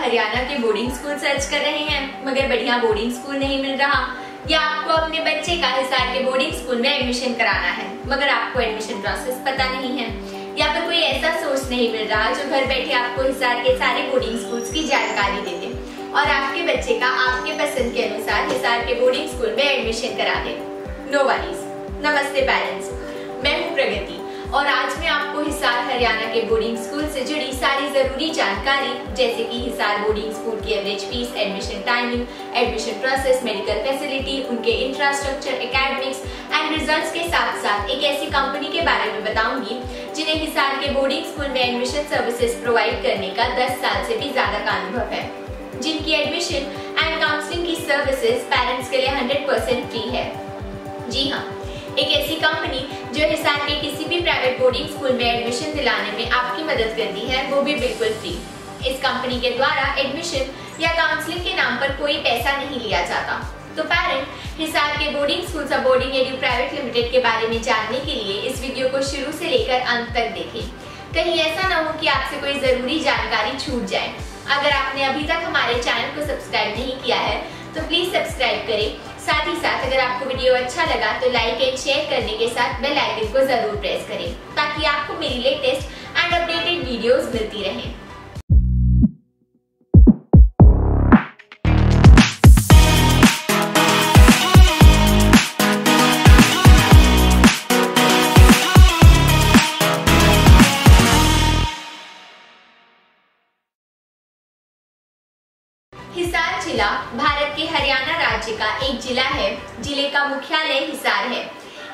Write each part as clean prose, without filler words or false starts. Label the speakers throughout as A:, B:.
A: हरियाणा के boarding school search कर रहे हैं मगर बढ़िया बोर्डिंग स्कूल नहीं मिल रहा, या आपको अपने बच्चे का हिसार के बोर्डिंग स्कूल में एडमिशन कराना है मगर आपको एडमिशन प्रोसेस पता नहीं है, या फिर कोई ऐसा सोर्स नहीं मिल रहा जो घर बैठे आपको हिसार के सारे बोर्डिंग स्कूल्स की जानकारी दे दे और आपके बच्चे का आपके पसंद के अनुसार हिसार के बोर्डिंग स्कूल में एडमिशन करा दे। No worries. नमस्ते पेरेंट्स, मैं हूँ प्रगति और आज मैं आपको हिसार हरियाणा के बोर्डिंग स्कूल से जुड़ी सारी जरूरी जानकारी जैसे कि हिसार बोर्डिंग स्कूल की average fees, admission timing, admission process, medical facility, उनके इंफ्रास्ट्रक्चर, एकेडमिक्स एंड रिजल्ट्स के साथ साथ एक ऐसी कंपनी के बारे में बताऊंगी जिन्हें हिसार के बोर्डिंग स्कूल में एडमिशन सर्विसेज प्रोवाइड करने का 10 साल से भी ज्यादा का अनुभव है, जिनकी एडमिशन एंड काउंसलिंग की सर्विसेज पेरेंट्स के लिए 100% फ्री है। जी हाँ, एक ऐसी कंपनी जो हिसार के किसी भी प्राइवेट बोर्डिंग स्कूल में एडमिशन दिलाने में आपकी मदद करती है, वो भी बिल्कुल फ्री। इस कंपनी के द्वारा एडमिशन या काउंसलिंग के नाम पर कोई पैसा नहीं लिया जाता। तो पेरेंट, हिसार के boarding school boarding edu private limited के बारे में जानने के लिए इस वीडियो को शुरू से लेकर अंत तक देखें। कहीं ऐसा न हो कि आपसे कोई जरूरी जानकारी छूट जाए। अगर आपने अभी तक हमारे चैनल को सब्सक्राइब नहीं किया है तो प्लीज सब्सक्राइब करें। साथ ही साथ अगर आपको वीडियो अच्छा लगा तो लाइक एंड शेयर करने के साथ बेल आइकन को जरूर प्रेस करें ताकि आपको मेरी लेटेस्ट एंड अपडेटेड वीडियोस मिलती रहें। हिसार जिला भारत के हरियाणा राज्य का एक जिला है। जिले का मुख्यालय हिसार है।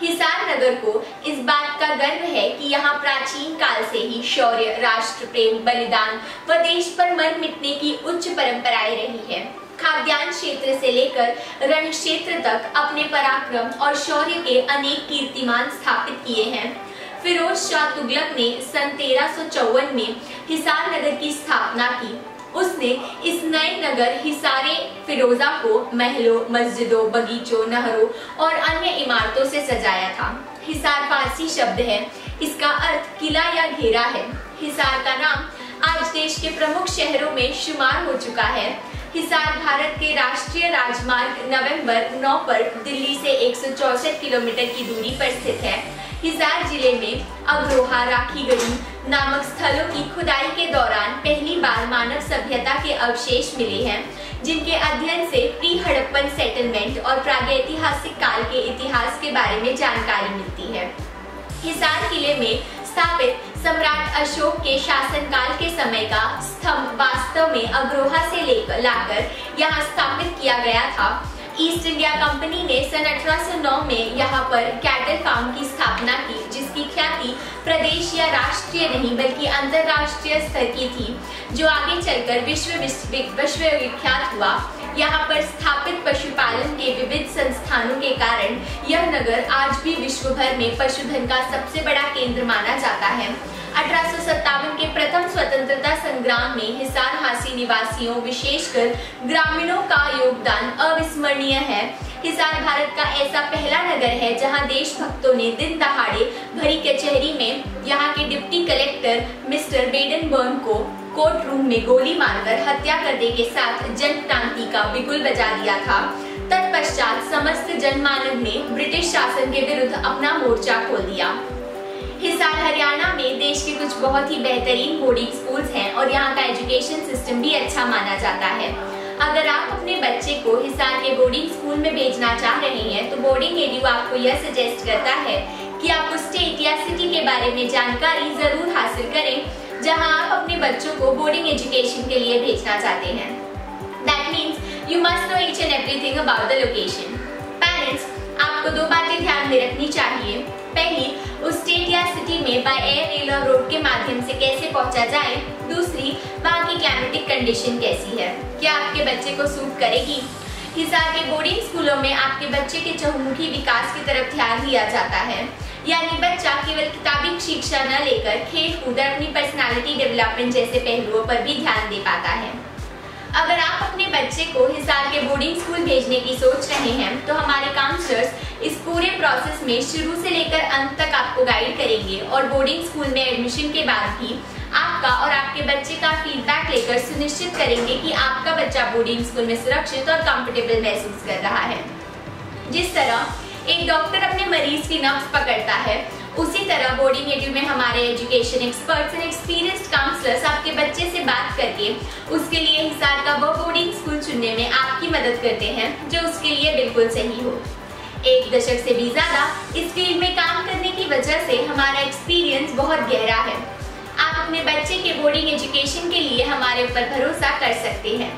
A: हिसार नगर को इस बात का गर्व है कि यहाँ प्राचीन काल से ही शौर्य, राष्ट्र प्रेम, बलिदान व देश पर मर मिटने की उच्च परंपराएं रही है। खाद्यान्न क्षेत्र से लेकर रण क्षेत्र तक अपने पराक्रम और शौर्य के अनेक कीर्तिमान स्थापित किए हैं। फिरोज शाह तुगलक ने सन 1354 में हिसार नगर की स्थापना की। उसने इस नए नगर हिसारे फिरोजा को महलों, मस्जिदों, बगीचों, नहरों और अन्य इमारतों से सजाया था। हिसार फारसी शब्द है। इसका अर्थ किला या घेरा है। हिसार का नाम आज देश के प्रमुख शहरों में शुमार हो चुका है। हिसार भारत के राष्ट्रीय राजमार्ग नवंबर 9 पर दिल्ली से 164 किलोमीटर की दूरी पर स्थित है। हिसार जिले में अग्रोहा, राखीगढ़ी नामक स्थलों की खुदाई के दौरान पहली बार मानव सभ्यता के अवशेष मिले हैं, जिनके अध्ययन से प्री हड़प्पन सेटलमेंट और प्रागैतिहासिक काल के इतिहास के बारे में जानकारी मिलती है। हिसार किले में स्थापित सम्राट अशोक के शासनकाल के समय का स्तंभ वास्तव में अग्रोहा से लाकर यहाँ स्थापित किया गया था। ईस्ट इंडिया कंपनी ने सन 1809 में यहाँ पर कैटल फार्म की स्थापना की, जिसकी ख्याति प्रदेश या राष्ट्रीय नहीं बल्कि अंतरराष्ट्रीय स्तर की थी, जो आगे चलकर विश्व विख्यात हुआ। यहाँ पर स्थापित पशुपालन के विविध संस्थानों के कारण यह नगर आज भी विश्व भर में पशुधन का सबसे बड़ा केंद्र माना जाता है। 1857 के प्रथम स्वतंत्रता संग्राम में हिसार निवासियों विशेषकर ग्रामीणों का योगदान अविस्मरणीय है। हिसार भारत का ऐसा पहला नगर है जहां देशभक्तों ने दिन दहाड़े भरी कचहरी में यहाँ के डिप्टी कलेक्टर मिस्टर बेडनबर्न को कोर्ट रूम में गोली मारकर हत्या करने के साथ जनक्रांति का बिगुल बजा दिया था। तत्पश्चात समस्त जनमानव ने ब्रिटिश शासन के विरुद्ध अपना मोर्चा खोल दिया। हिसार हरियाणा में देश के कुछ बहुत ही बेहतरीन बोर्डिंग स्कूल्स हैं और यहाँ का एजुकेशन सिस्टम भी अच्छा माना जाता है। अगर आप अपने बच्चे को हिसार के बोर्डिंग स्कूल में भेजना चाह रहे हैं तो बोर्डिंग एडू आपको यह सजेस्ट करता है कि आप उस स्टेट या सिटी के बारे में जानकारी जरूर हासिल करें जहां आप अपने बच्चों को बोर्डिंग एजुकेशन के लिए भेजना चाहते हैं। That means you must know each and everything about the location. Parents, आपको दो बातें ध्यान में रखनी चाहिए। पहली, उस स्टेट या सिटी में बाय एयर, रेल और रोड के माध्यम से कैसे पहुंचा जाए। दूसरी, वहाँ की क्लाइमेटिक कंडीशन कैसी है, क्या आपके बच्चे को सूट करेगी। हिसार के बोर्डिंग स्कूलों में आपके बच्चे के चहुमुखी विकास की तरफ ध्यान दिया जाता है, यानी बच्चा केवल किताबी शिक्षा न लेकर खेल कूद और अपनी पर्सनालिटी डेवलपमेंट जैसे पहलुओं पर भी ध्यान दे पाता है। अगर आप अपने बच्चे को हिसार के बोर्डिंग स्कूल भेजने की सोच रहे हैं तो हमारे काउंसलर्स इस पूरे प्रोसेस में शुरू से लेकर अंत तक आपको गाइड करेंगे और बोर्डिंग स्कूल में एडमिशन के बाद भी आपका और आपके बच्चे का फीडबैक लेकर सुनिश्चित करेंगे कि आपका बच्चा बोर्डिंग स्कूल में सुरक्षित और कंफर्टेबल महसूस कर रहा है। जिस तरह एक डॉक्टर अपने मरीज की नब्ज पकड़ता है, उसी तरह बोर्डिंग एडू में हमारे education experts and experienced counsellors आपके बच्चे से बात करके उसके लिए हिसार का वो बोर्डिंग स्कूल चुनने में आपकी मदद करते हैं जो उसके लिए बिल्कुल सही हो। 1 दशक से भी ज्यादा इस फील्ड में काम करने की वजह से हमारा एक्सपीरियंस बहुत गहरा है। आप अपने बच्चे के बोर्डिंग एजुकेशन के लिए हमारे ऊपर भरोसा कर सकते हैं।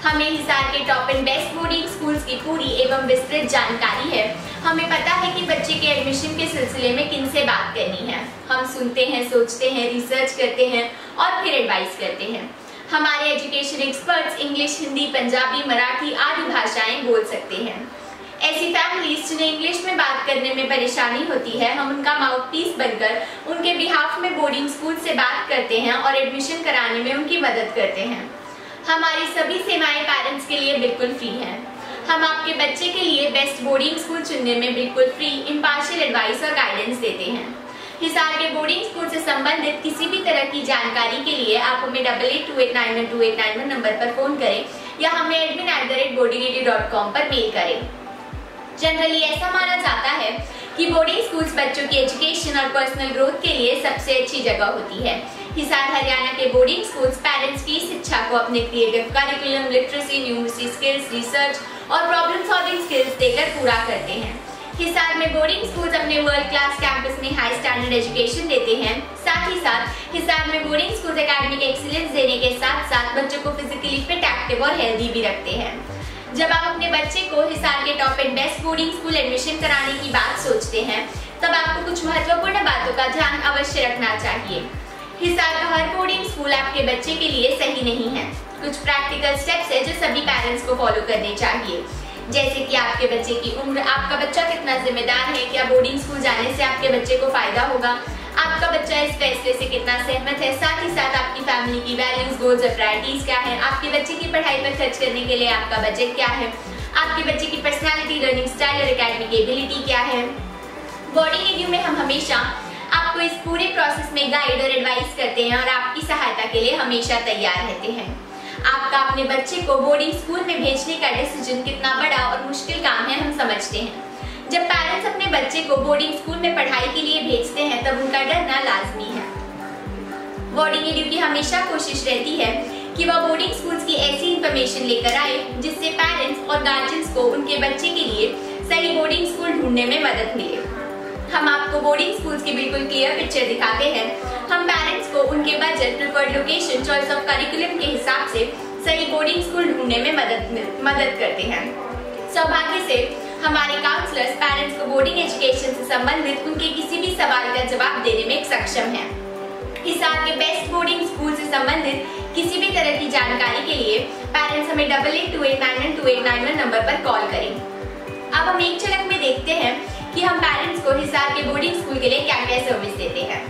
A: हमें हिसार के top and best boarding schools की पूरी एवं विस्तृत जानकारी है। हमें पता है कि बच्चे के एडमिशन के सिलसिले में किन से बात करनी है। हम सुनते हैं, सोचते हैं, रिसर्च करते हैं और फिर एडवाइस करते हैं। हमारे education experts English, Hindi, Punjabi, Marathi आदि भाषाएं बोल सकते हैं। ऐसी फैमिलीज जिन्हें इंग्लिश में बात करने में परेशानी होती है, हम उनका माउथपीस बनकर उनके बिहाफ में बोर्डिंग स्कूल से बात करते हैं और एडमिशन कराने में उनकी मदद करते हैं। हमारी सभी सेवाएं पेरेंट्स के लिए बिल्कुल फ्री हैं। हम आपके बच्चे के लिए बेस्ट बोर्डिंग स्कूल चुनने में बिल्कुल फ्री, इम्पार्शियल एडवाइस और गाइडेंस देते हैं। हिसार के बोर्डिंग स्कूल से संबंधित किसी भी तरह की जानकारी के लिए आप हमें 8828912891 नंबर पर फोन करें या हमें admin@boardingedu.com पर मेल करें। जनरली ऐसा माना जाता है कि बोर्डिंग स्कूल्स बच्चों की एजुकेशन और पर्सनल ग्रोथ के लिए सबसे अच्छी जगह होती है। हिसार हरियाणा के बोर्डिंग स्कूल्स पेरेंट्स की इस इच्छा को अपने creative curriculum, literacy, numeracy skills, research और प्रॉब्लम सॉल्विंग स्किल्स देकर पूरा करते हैं। हिसार में बोर्डिंग स्कूल्स अपने वर्ल्ड क्लास कैंपस में हाई स्टैंडर्ड एजुकेशन देते हैं। साथ ही साथ हिसार में बोर्डिंग स्कूल्स एकेडमिक एक्सीलेंस देने के साथ साथ बच्चों को फिजिकली फिट, एक्टिव और हेल्दी भी रखते हैं। जब आप अपने बच्चे को हिसार के top and best boarding school admission कराने की बात सोचते हैं, तब आपको कुछ महत्वपूर्ण बातों का ध्यान अवश्य रखना चाहिए। हिसार का हर बोर्डिंग स्कूल आपके बच्चे के लिए सही नहीं है। कुछ प्रैक्टिकल स्टेप्स है जो सभी पेरेंट्स को फॉलो करने चाहिए, जैसे कि आपके बच्चे की उम्र, आपका बच्चा कितना जिम्मेदार है, क्या बोर्डिंग स्कूल जाने से आपके बच्चे को फायदा होगा, आपका बच्चा इस फैसले से कितना सहमत है, साथ ही साथ आपकी फैमिली की वैल्यूज, गोल्स और प्रायोरिटीज क्या है, आपके बच्चे की पढ़ाई पर खर्च करने के लिए आपका बजट क्या है, आपके बच्चे की पर्सनैलिटी, लर्निंग स्टाइल और एकेडमिक एबिलिटी क्या है। बोर्डिंग एडू में हम हमेशा आपको इस पूरे प्रोसेस में गाइड और एडवाइस करते हैं और आपकी सहायता के लिए हमेशा तैयार रहते हैं। आपका अपने बच्चे को बोर्डिंग स्कूल में भेजने का डिसीजन कितना बड़ा और मुश्किल काम है हम समझते हैं। जब पेरेंट्स अपने बच्चे को बोर्डिंग स्कूल में पढ़ाई के लिए भेजते हैं तब उनका डरना लाजमी है। बोर्डिंग एडू की हमेशा कोशिश रहती है कि वह बोर्डिंग स्कूल्स की ऐसी इंफॉर्मेशन लेकर आए जिससे पेरेंट्स और गार्जियंस को उनके बच्चे के लिए सही बोर्डिंग स्कूल ढूंढने में मदद मिले। हम आपको बोर्डिंग स्कूल्स की बिल्कुल क्लियर पिक्चर दिखाते हैं। हम पेरेंट्स को उनके budget, preferred location, choice of curriculum के हिसाब से सही बोर्डिंग स्कूल ढूंढने में मदद करते हैं। सौभाग्य से हमारे काउंसलर्स पेरेंट्स को बोर्डिंग एजुकेशन से संबंधित उनके किसी भी सवाल का जवाब देने में सक्षम हैं। हिसार के बेस्ट बोर्डिंग स्कूल से संबंधित किसी भी तरह की जानकारी के लिए पेरेंट्स हमें 8828912891 नंबर पर कॉल करें। अब हम एक झलक में देखते हैं कि हम पेरेंट्स को हिसार के बोर्डिंग स्कूल के लिए क्या क्या सर्विस देते हैं।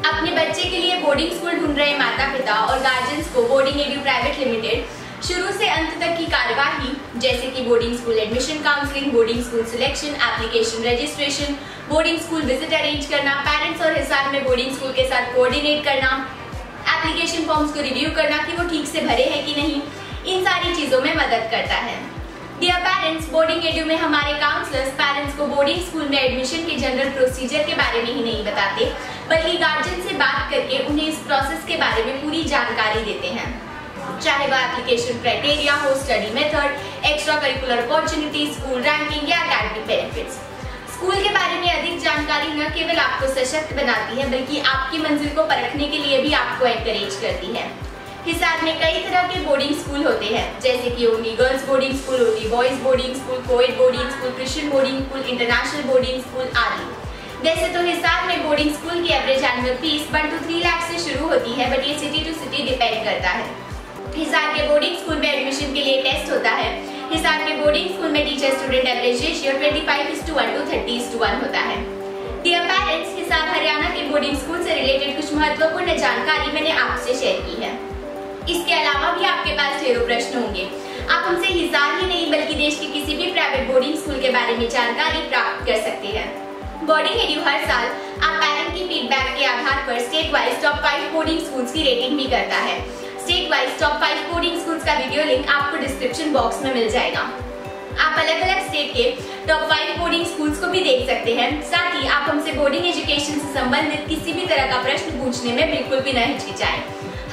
A: अपने बच्चे के लिए बोर्डिंग स्कूल ढूंढ रहे माता पिता और गार्जियंस को बोर्डिंग एडू प्राइवेट लिमिटेड शुरू से अंत तक की कार्यवाही जैसे कि boarding school admission counselling, boarding school selection, application registration, boarding school visit arrange करना, पेरेंट्स और हिसार में बोर्डिंग स्कूल के साथ कोऑर्डिनेट करना, एप्लीकेशन फॉर्म्स को रिव्यू करना कि वो ठीक से भरे हैं कि नहीं, इन सारी चीजों में मदद करता है। डियर पेरेंट्स, बोर्डिंग एडू में हमारे काउंसलर्स पेरेंट्स को बोर्डिंग स्कूल में एडमिशन के जनरल प्रोसीजर के बारे में ही नहीं बताते, बल्कि गार्जियन से बात करके उन्हें इस प्रोसेस के बारे में पूरी जानकारी देते हैं, चाहे वह एप्लीकेशन क्राइटेरिया हो, study method, extra curricular opportunity, school ranking या एकेडमिक बेनिफिट्स। स्कूल के बारे में अधिक जानकारी न केवल आपको सशक्त बनाती है बल्कि आपकी मंजिल को परखने के लिए भी आपको एनकरेज करती है। हिसार में कई तरह के बोर्डिंग स्कूल होते हैं, जैसे कि only girls boarding school, only boys boarding school, coed boarding school, Christian boarding school, international boarding school आदि। वैसे तो हिसार में बोर्डिंग स्कूल की average annual fees 1 to 3 lakh से शुरू होती है, बट ये सिटी टू सिटी डिपेंड करता है। हिसार के बोर्डिंग स्कूल में एडमिशन के लिए टेस्ट होता है। हिसार के बोर्डिंग स्कूल में teacher student average ratio 25:1 to 30:1 होता है। डियर पेरेंट्स, हिसार हरियाणा के बोर्डिंग स्कूल से रिलेटेड कुछ महत्वपूर्ण जानकारी मैंने आपसे शेयर की है। इसके अलावा भी आपके पास ढेरों प्रश्न होंगे। आप हमसे हिसार ही नहीं बल्कि देश के किसी भी प्राइवेट बोर्डिंग स्कूल के बारे में जानकारी प्राप्त कर सकते हैं। बोर्डिंग एड्यू हर साल आप पेरेंट की फीडबैक के आधार पर state wise top 5 boarding schools की रेटिंग भी करता है। State wise top 5 boarding schools का वीडियो लिंक आपको डिस्क्रिप्शन बॉक्स में मिल जाएगा। आप अलग अलग स्टेट के टॉप 5 बोर्डिंग स्कूल्स को भी देख सकते हैं। साथ ही आप हमसे बोर्डिंग एजुकेशन से संबंधित किसी भी तरह का प्रश्न पूछने में बिल्कुल भी न हिचकिचाएं।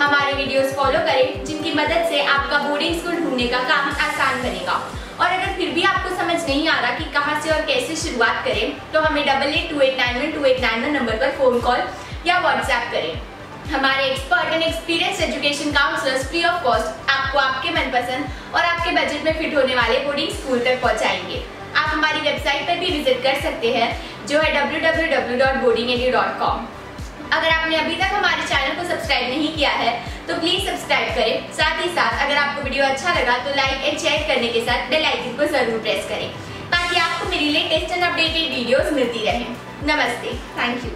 A: हमारे वीडियोस फॉलो करें, जिनकी मदद से आपका बोर्डिंग स्कूल ढूंढने का काम आसान बनेगा। और अगर फिर भी आपको समझ नहीं आ रहा कि कहां से और कैसे शुरुआत करें, तो हमें 8828912891 नंबर पर फोन कॉल या व्हाट्सएप करें। हमारे expert and experience education counsellors free of cost आपको आपके मनपसंद और आपके बजट में फिट होने वाले बोर्डिंग स्कूल तक पहुंचाएंगे। आप हमारी वेबसाइट पर भी विजिट कर सकते हैं, जो है www.boardingedu.com। अगर आपने अभी तक हमारे चैनल को सब्सक्राइब नहीं किया है तो प्लीज सब्सक्राइब करें। साथ ही साथ अगर आपको वीडियो अच्छा लगा तो लाइक एंड शेयर करने के साथ बेल आइकन को जरूर प्रेस करें, ताकि आपको मेरी लेटेस्ट एंड अपडेटेड वीडियोस मिलती रहें। नमस्ते, थैंक यू।